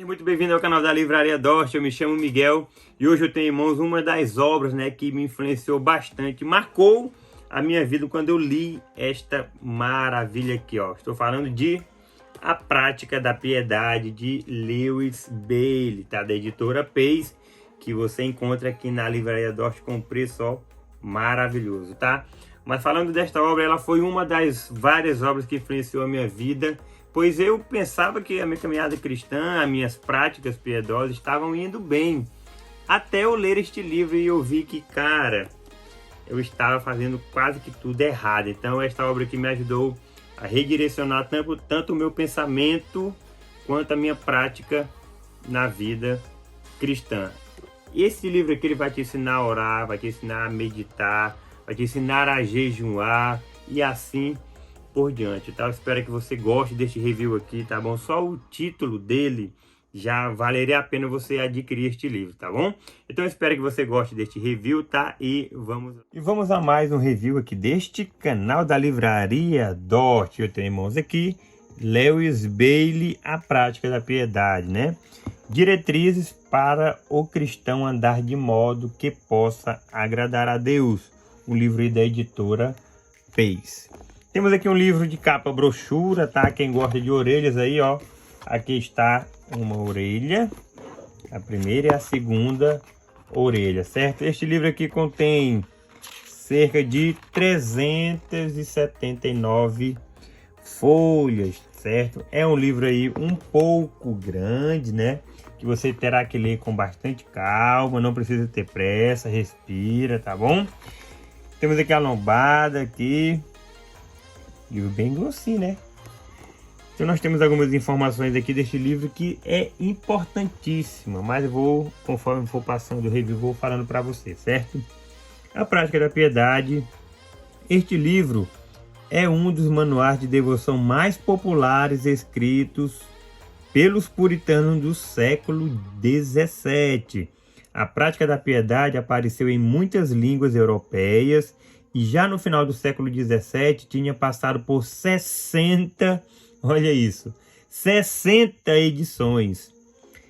Seja muito bem-vindo ao canal da Livraria Dort. Eu me chamo Miguel e hoje eu tenho em mãos uma das obras, que me influenciou bastante, marcou a minha vida quando eu li esta maravilha aqui, ó. Estou falando de A Prática da Piedade, de Lewis Bailey, tá? Da editora Pace, que você encontra aqui na Livraria Dort com preço, ó, maravilhoso, tá? Mas falando desta obra, ela foi uma das várias obras que influenciou a minha vida, pois eu pensava que a minha caminhada cristã, as minhas práticas piedosas estavam indo bem, até eu ler este livro e eu vi que, cara, eu estava fazendo quase que tudo errado. Então esta obra aqui me ajudou a redirecionar tanto o meu pensamento quanto a minha prática na vida cristã. Esse livro aqui ele vai te ensinar a orar, vai te ensinar a meditar, vai te ensinar a jejuar e assim por diante, tá? Eu espero que você goste deste review aqui, tá bom? Só o título dele já valeria a pena você adquirir este livro, tá bom? Então eu espero que você goste deste review, tá? E vamos a mais um review aqui deste canal da Livraria Dort. Eu tenho em mãos aqui Lewis Bailey, A Prática da Piedade, né? Diretrizes para o cristão andar de modo que possa agradar a Deus. O livro aí da editora Pace. Temos aqui um livro de capa brochura, tá? Quem gosta de orelhas aí, ó. Aqui está uma orelha. A primeira e a segunda orelha, certo? Este livro aqui contém cerca de 379 folhas, certo? É um livro aí um pouco grande, né? Que você terá que ler com bastante calma, não precisa ter pressa, respira, tá bom? Temos aqui a lombada aqui. Livro bem grossinho, né? Então nós temos algumas informações aqui deste livro que é importantíssima, mas eu vou, conforme for passando o review, vou falando para você, certo? A Prática da Piedade. Este livro é um dos manuais de devoção mais populares escritos pelos puritanos do século XVII. A Prática da Piedade apareceu em muitas línguas europeias e já no final do século XVII tinha passado por 60, olha isso, 60 edições.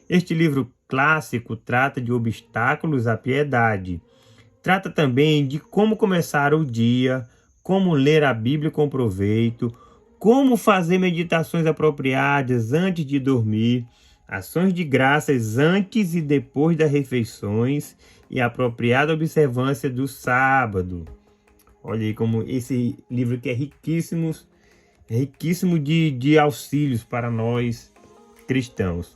Este livro clássico trata de obstáculos à piedade. Trata também de como começar o dia, como ler a Bíblia com proveito, como fazer meditações apropriadas antes de dormir, ações de graças antes e depois das refeições e apropriada observância do sábado. Olha aí como esse livro aqui é riquíssimo de auxílios para nós cristãos.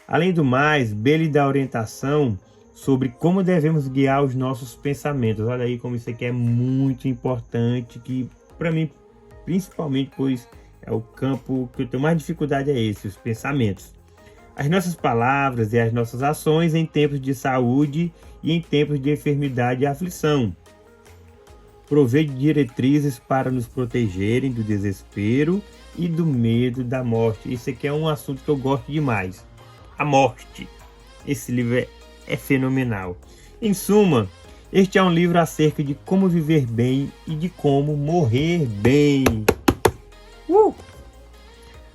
Além do mais, Bailey dá orientação sobre como devemos guiar os nossos pensamentos. Olha aí como isso aqui é muito importante, que para mim, principalmente, pois é o campo que eu tenho mais dificuldade, é esse, os pensamentos. As nossas palavras e as nossas ações em tempos de saúde e em tempos de enfermidade e aflição. Provê diretrizes para nos protegerem do desespero e do medo da morte. Isso aqui é um assunto que eu gosto demais. A morte. Esse livro é fenomenal. Em suma, este é um livro acerca de como viver bem e de como morrer bem.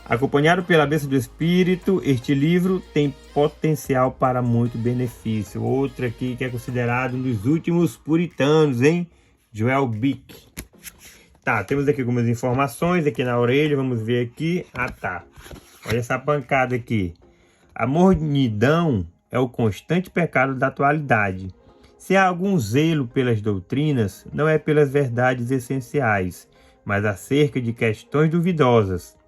Acompanhado pela bênção do Espírito, este livro tem potencial para muito benefício. Outro aqui que é considerado um dos últimos puritanos, hein? Joel Bick. Tá, temos aqui algumas informações aqui na orelha, vamos ver aqui. Ah, tá. Olha essa pancada aqui. A mornidão é o constante pecado da atualidade. Se há algum zelo pelas doutrinas, não é pelas verdades essenciais, mas acerca de questões duvidosas.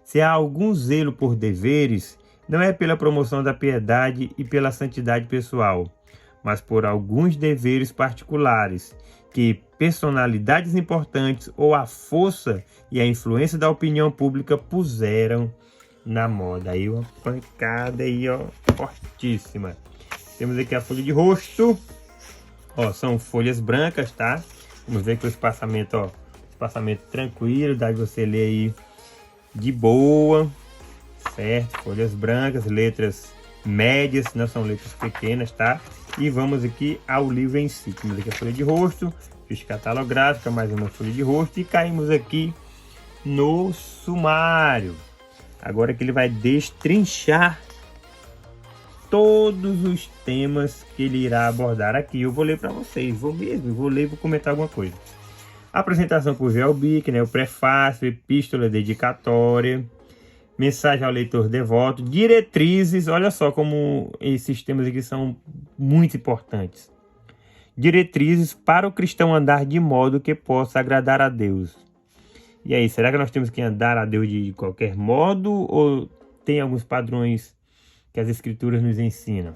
Se há algum zelo por deveres, não é pela promoção da piedade e pela santidade pessoal, mas por alguns deveres particulares, que personalidades importantes ou a força e a influência da opinião pública puseram na moda. Aí uma pancada aí, ó, fortíssima. Temos aqui a folha de rosto. Ó, são folhas brancas, tá? Vamos ver que o espaçamento, ó, espaçamento tranquilo, dá de você ler aí de boa, certo? Folhas brancas, letras médias, não são letras pequenas, tá? E vamos aqui ao livro em si. Temos aqui a folha de rosto, ficha catalográfica, mais uma folha de rosto e caímos aqui no sumário. Agora que ele vai destrinchar todos os temas que ele irá abordar aqui. Eu vou ler para vocês, vou ler e vou comentar alguma coisa. Apresentação por Velbic, né? O prefácio, epístola dedicatória, mensagem ao leitor devoto, diretrizes. Olha só como esses temas aqui são muito importantes. Diretrizes para o cristão andar de modo que possa agradar a Deus. E aí, será que nós temos que andar a Deus de qualquer modo ou tem alguns padrões que as Escrituras nos ensinam?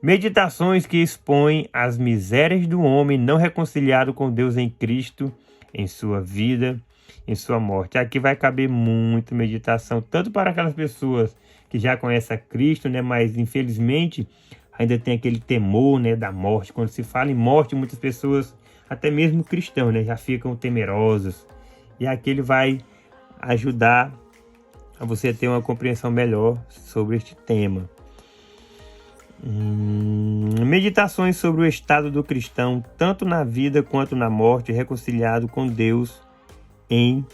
Meditações que expõem as misérias do homem não reconciliado com Deus em Cristo, em sua vida, em sua morte. Aqui vai caber muita meditação, tanto para aquelas pessoas que já conhecem a Cristo, né, mas infelizmente ainda tem aquele temor, né, da morte. Quando se fala em morte, muitas pessoas, até mesmo cristãos, né, já ficam temerosos. E aqui ele vai ajudar a você ter uma compreensão melhor sobre este tema. Meditações sobre o estado do cristão, tanto na vida quanto na morte, reconciliado com Deus em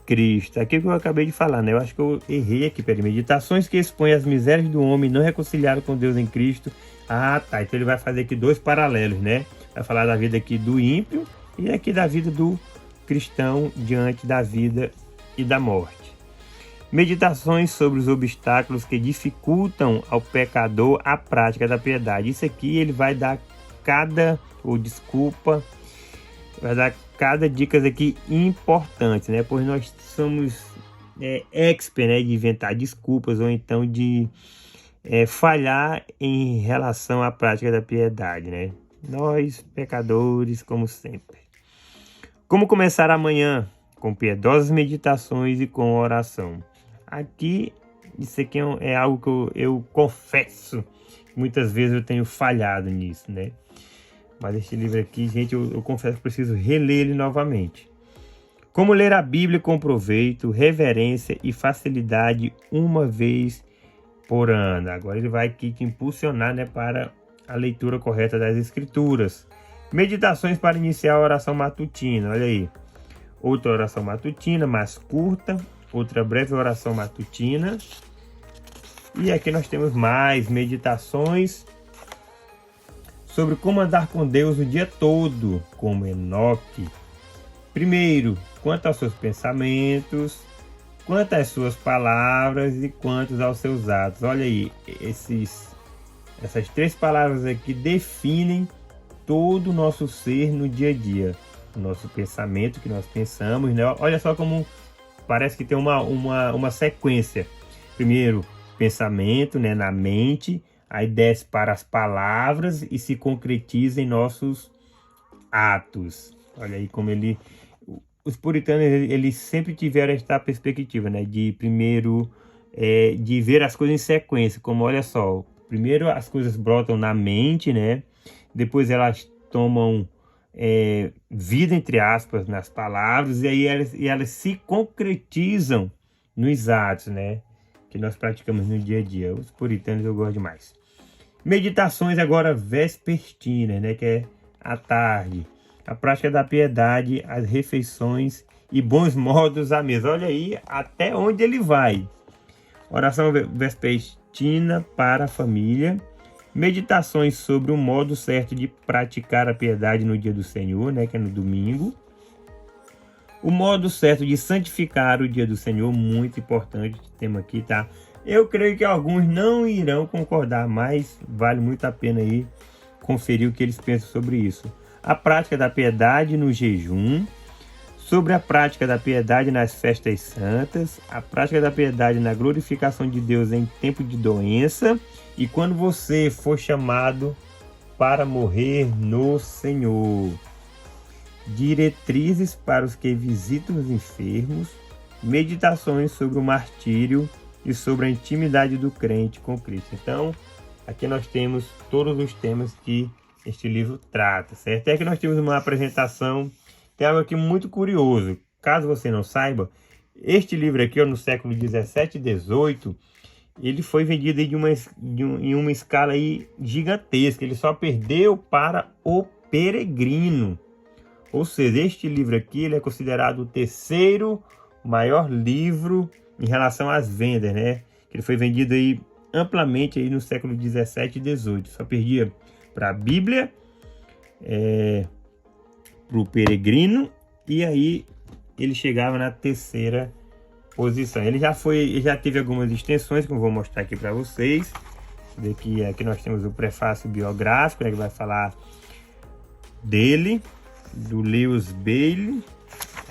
Cristo. Aqui que eu acabei de falar, né? Eu acho que eu errei aqui. Peraí. Meditações que expõem as misérias do homem não reconciliado com Deus em Cristo. Ah, tá. Então ele vai fazer aqui dois paralelos, né? Vai falar da vida aqui do ímpio e aqui da vida do cristão diante da vida e da morte. Meditações sobre os obstáculos que dificultam ao pecador a prática da piedade. Isso aqui ele vai dar vai dar cada dicas aqui importantes, né? Pois nós somos expert, né, de inventar desculpas ou então de falhar em relação à prática da piedade, né? Nós, pecadores, como sempre. Como começar amanhã? Com piedosas meditações e com oração. Aqui, isso aqui é algo que eu confesso. Muitas vezes eu tenho falhado nisso, né? Mas este livro aqui, gente, eu confesso que preciso reler ele novamente. Como ler a Bíblia com proveito, reverência e facilidade uma vez por ano. Agora ele vai aqui te impulsionar, né, para a leitura correta das Escrituras. Meditações para iniciar a oração matutina. Olha aí. Outra oração matutina, mais curta. Outra breve oração matutina. E aqui nós temos mais meditações sobre como andar com Deus o dia todo, como Enoque. Primeiro, quanto aos seus pensamentos, quanto às suas palavras e quanto aos seus atos. Olha aí, essas três palavras aqui definem todo o nosso ser no dia a dia. O nosso pensamento, que nós pensamos, né? Olha só como parece que tem uma sequência. Primeiro, pensamento, né, na mente, aí desce para as palavras e se concretiza em nossos atos. Olha aí como os puritanos, eles sempre tiveram esta perspectiva, né, de primeiro, de ver as coisas em sequência, como olha só, primeiro as coisas brotam na mente, né, depois elas tomam vida, entre aspas, nas palavras, e aí elas se concretizam nos atos, né, que nós praticamos no dia a dia. Os puritanos eu gosto demais. Meditações agora vespertinas, né, que é à tarde. A prática da piedade, as refeições e bons modos à mesa. Olha aí até onde ele vai. Oração vespertina para a família. Meditações sobre o modo certo de praticar a piedade no dia do Senhor, né, que é no domingo. O modo certo de santificar o dia do Senhor, muito importante esse tema aqui, tá? Eu creio que alguns não irão concordar, mas vale muito a pena aí conferir o que eles pensam sobre isso. A prática da piedade no jejum, sobre a prática da piedade nas festas santas, a prática da piedade na glorificação de Deus em tempo de doença e quando você for chamado para morrer no Senhor. Diretrizes para os que visitam os enfermos, meditações sobre o martírio e sobre a intimidade do crente com Cristo. Então, aqui nós temos todos os temas que este livro trata, certo? É que nós tivemos uma apresentação, tem algo aqui muito curioso. Caso você não saiba, este livro aqui, no século 17 e 18, ele foi vendido em uma escala aí gigantesca. Ele só perdeu para O Peregrino. Ou seja, este livro aqui ele é considerado o terceiro maior livro em relação às vendas, né? Ele foi vendido aí amplamente aí no século 17 e 18. Só perdia para a Bíblia, para o Peregrino, e aí ele chegava na terceira posição. Ele já teve algumas extensões que eu vou mostrar aqui para vocês. Aqui nós temos o prefácio biográfico, né, que vai falar dele, do Lewis Bailey.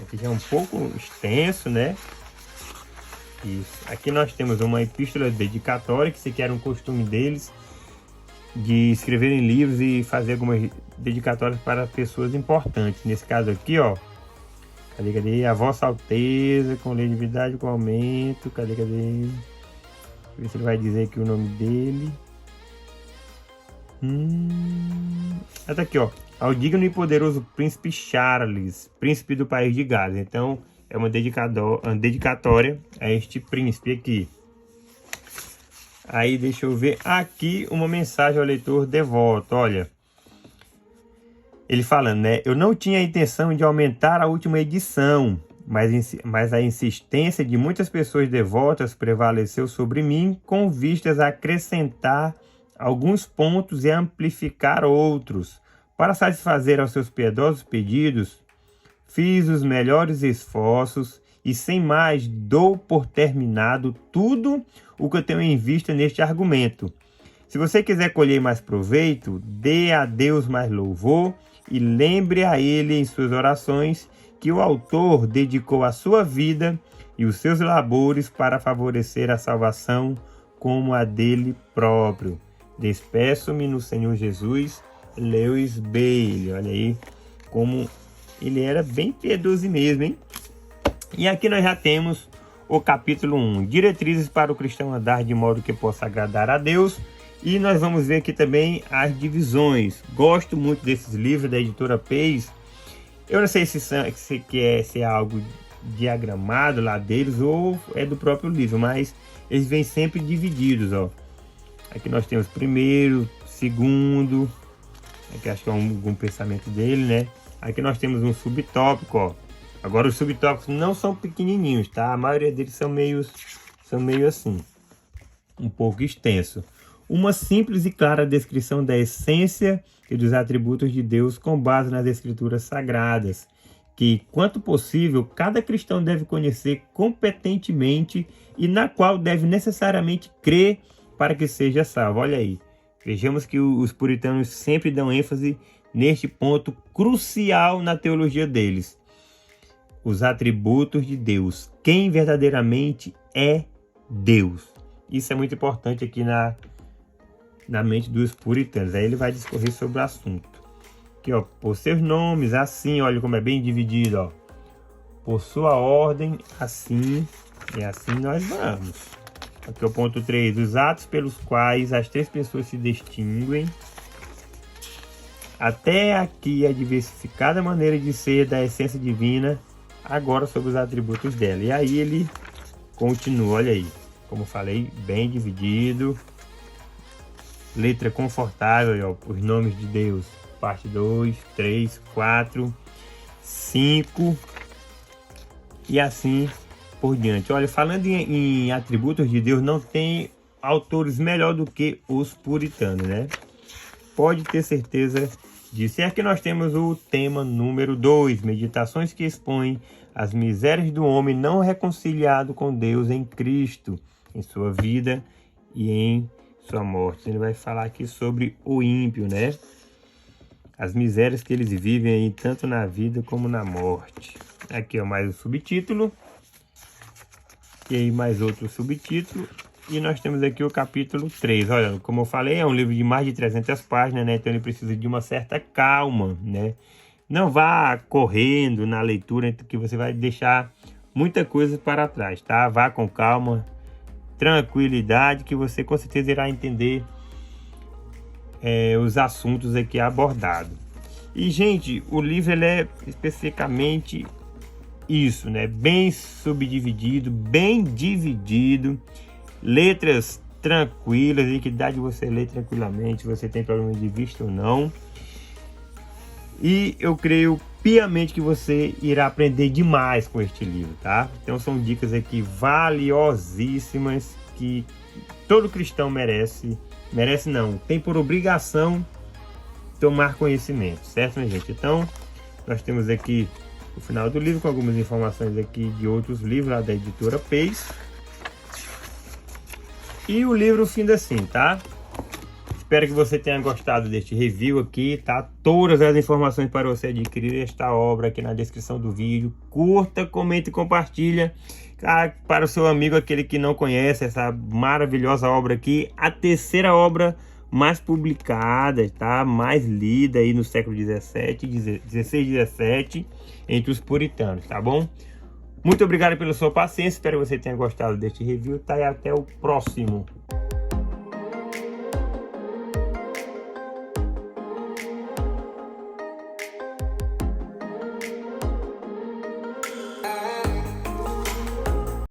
Aqui já é um pouco extenso, né? Isso. Aqui nós temos uma epístola dedicatória, que sequer era um costume deles, de escreverem livros e fazer algumas dedicatórias para pessoas importantes. Nesse caso aqui, ó, cadê? A Vossa Alteza, com legitimidade, com aumento, cadê? Deixa eu ver se ele vai dizer aqui o nome dele. Tá aqui, ó. Ao digno e poderoso príncipe Charles, príncipe do país de Gales. Então, é uma dedicatória a este príncipe aqui. Aí, deixa eu ver aqui uma mensagem ao leitor devoto. Olha, ele falando, né? Eu não tinha a intenção de aumentar a última edição, mas a insistência de muitas pessoas devotas prevaleceu sobre mim, com vistas a acrescentar alguns pontos e amplificar outros. Para satisfazer aos seus piedosos pedidos, fiz os melhores esforços e, sem mais, dou por terminado tudo o que eu tenho em vista neste argumento. Se você quiser colher mais proveito, dê a Deus mais louvor e lembre a Ele em suas orações que o autor dedicou a sua vida e os seus labores para favorecer a salvação como a dele próprio. Despeço-me no Senhor Jesus, Lewis Bailey. Olha aí como ele era bem piedoso mesmo, hein? E aqui nós já temos o capítulo 1, diretrizes para o cristão andar de modo que possa agradar a Deus. E nós vamos ver aqui também as divisões. Gosto muito desses livros da editora Pace. Eu não sei se é algo diagramado lá deles ou é do próprio livro, mas eles vêm sempre divididos, ó. Aqui nós temos primeiro, segundo, aqui acho que é algum pensamento dele, né? Aqui nós temos um subtópico, ó. Agora os subtópicos não são pequenininhos, tá? A maioria deles são meio assim, um pouco extenso. Uma simples e clara descrição da essência e dos atributos de Deus com base nas escrituras sagradas, que, quanto possível, cada cristão deve conhecer competentemente e na qual deve necessariamente crer para que seja salvo. Olha aí, vejamos que os puritanos sempre dão ênfase neste ponto crucial na teologia deles. Os atributos de Deus, quem verdadeiramente é Deus. Isso é muito importante aqui na mente dos puritanos. Aí ele vai discorrer sobre o assunto. Aqui, ó, por seus nomes, assim, olha como é bem dividido, ó. Por sua ordem, assim, e assim nós vamos. Aqui o ponto 3, os atos pelos quais as três pessoas se distinguem. Até aqui a diversificada maneira de ser da essência divina, agora sobre os atributos dela. E aí ele continua, olha aí, como falei, bem dividido. Letra confortável, ó, os nomes de Deus, parte 2, 3, 4, 5 e assim por diante. Olha, falando em atributos de Deus, não tem autores melhor do que os puritanos, né? Pode ter certeza disso. E aqui nós temos o tema número 2, meditações que expõem as misérias do homem não reconciliado com Deus em Cristo, em sua vida e em sua morte. Ele vai falar aqui sobre o ímpio, né? As misérias que eles vivem aí, tanto na vida como na morte. Aqui, ó, mais o subtítulo. E aí mais outro subtítulo. E nós temos aqui o capítulo 3. Olha, como eu falei, é um livro de mais de 300 páginas, né? Então ele precisa de uma certa calma, né? Não vá correndo na leitura, que você vai deixar muita coisa para trás, tá? Vá com calma, tranquilidade, que você com certeza irá entender os assuntos aqui abordados. E, gente, o livro ele é especificamente isso, né? Bem subdividido, bem dividido, letras tranquilas e que dá de você ler tranquilamente, se você tem problema de vista ou não. E eu creio piamente que você irá aprender demais com este livro, tá? Então são dicas aqui valiosíssimas que todo cristão merece não, tem por obrigação tomar conhecimento, certo, minha gente? Então, nós temos aqui o final do livro com algumas informações aqui de outros livros lá da editora Pace. E o livro Fim assim, tá? Espero que você tenha gostado deste review aqui, tá? Todas as informações para você adquirir esta obra aqui na descrição do vídeo. Curta, comente e compartilha para o seu amigo, aquele que não conhece essa maravilhosa obra aqui. A terceira obra mais publicada, tá? Mais lida aí no século 16 e 17 entre os puritanos, tá bom? Muito obrigado pela sua paciência, espero que você tenha gostado deste review, tá? E até o próximo.